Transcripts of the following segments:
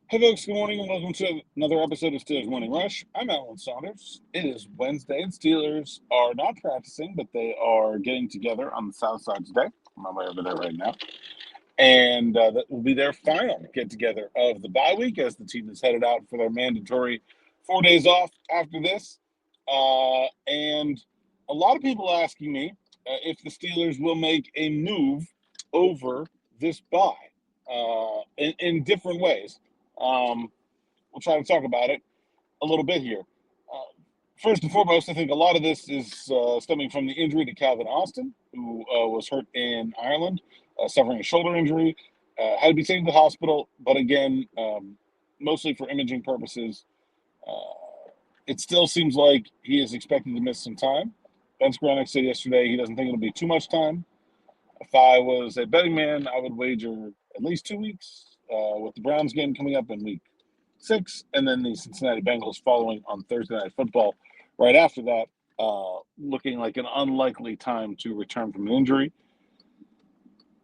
Hey folks, good morning and welcome to another episode of Steelers Morning Rush. I'm Alan Saunders. It is Wednesday and Steelers are not practicing, but they are getting together on the south side today. I'm on my way over there right now. And that will be their final get-together of the bye week as the team is headed out for their mandatory 4 days off after this. And a lot of people asking me if the Steelers will make a move over this bye in different ways. We'll try to talk about it a little bit here. Uh, First and foremost, I think a lot of this is stemming from the injury to Calvin Austin, who was hurt in Ireland, suffering a shoulder injury, had to be taken to the hospital, but again, mostly for imaging purposes. It still seems like he is expected to miss some time. Ben Skowronek said yesterday he doesn't think it'll be too much time. If I was a betting man, I would wager at least 2 weeks, with the Browns game coming up in week 6, and then the Cincinnati Bengals following on Thursday Night Football right after that, looking like an unlikely time to return from an injury.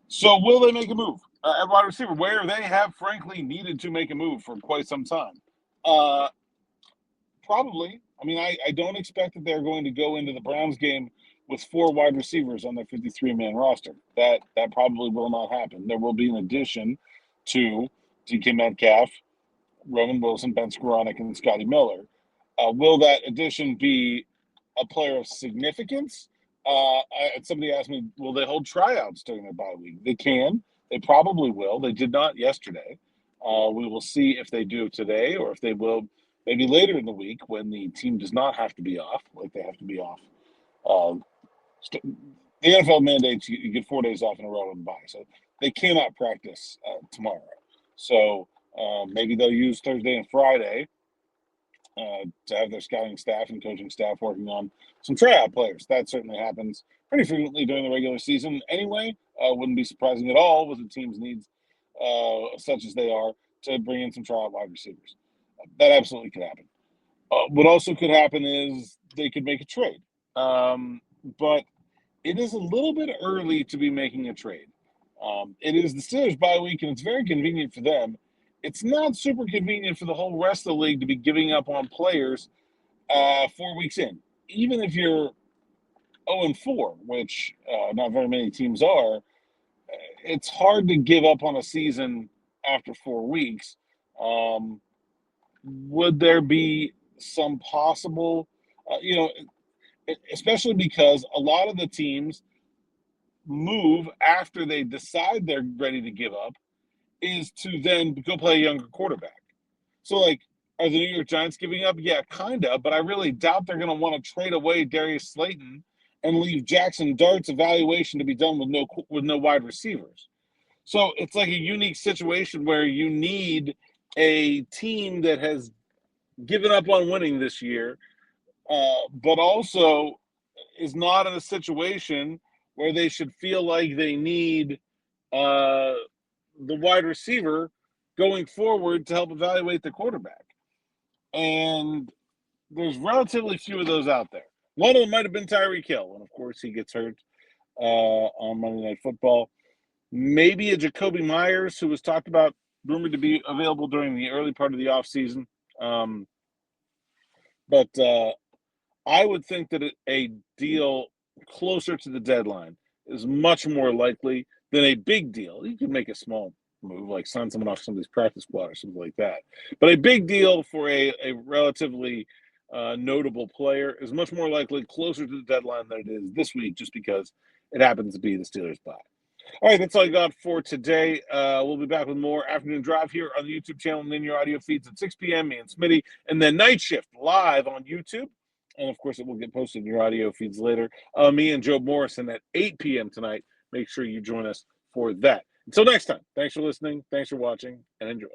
So will they make a move at wide receiver, where they have frankly needed to make a move for quite some time? Probably. I mean, I don't expect that they're going to go into the Browns game with 4 wide receivers on their 53-man roster. That probably will not happen. There will be an addition to DK Metcalf, Roman Wilson, Ben Skowronek, and Scotty Miller. Will that addition be a player of significance? Somebody asked me, will they hold tryouts during their bye week? They can. They probably will. They did not yesterday. We will see if they do today or if they will maybe later in the week when the team does not have to be off, like they have to be off. The NFL mandates you get 4 days off in a row and bye, so they cannot practice tomorrow. So maybe they'll use Thursday and Friday to have their scouting staff and coaching staff working on some tryout players. That certainly happens pretty frequently during the regular season anyway. Wouldn't be surprising at all with the team's needs, such as they are, to bring in some tryout wide receivers. That absolutely could happen. What also could happen is they could make a trade. But it is a little bit early to be making a trade. It is the Steelers' bye week, and it's very convenient for them. It's not super convenient for the whole rest of the league to be giving up on players 4 weeks in. Even if you're 0-4, which not very many teams are, it's hard to give up on a season after 4 weeks. Would there be some possible, especially because a lot of the teams move after they decide they're ready to give up, is to then go play a younger quarterback. So, like, are the New York Giants giving up? Yeah, kind of, but I really doubt they're going to want to trade away Darius Slayton and leave Jackson Dart's evaluation to be done with no wide receivers. So it's like a unique situation where you need a team that has given up on winning this year, but also is not in a situation where they should feel like they need the wide receiver going forward to help evaluate the quarterback. And there's relatively few of those out there. One of them might have been Tyreek Hill, and of course he gets hurt on Monday Night Football. Maybe a Jacoby Myers, who was talked about, rumored to be available during the early part of the offseason. But I would think that a deal closer to the deadline is much more likely than a big deal. You could make a small move, like sign someone off somebody's practice squad or something like that. But a big deal for a relatively notable player is much more likely closer to the deadline than it is this week, just because it happens to be the Steelers' bye. All right, that's all I got for today. We'll be back with more Afternoon Drive here on the YouTube channel and in your audio feeds at 6 p.m. Me and Smitty, and then Night Shift live on YouTube. And, of course, it will get posted in your audio feeds later. Me and Joe Morrison at 8 p.m. tonight. Make sure you join us for that. Until next time, thanks for listening, thanks for watching, and enjoy.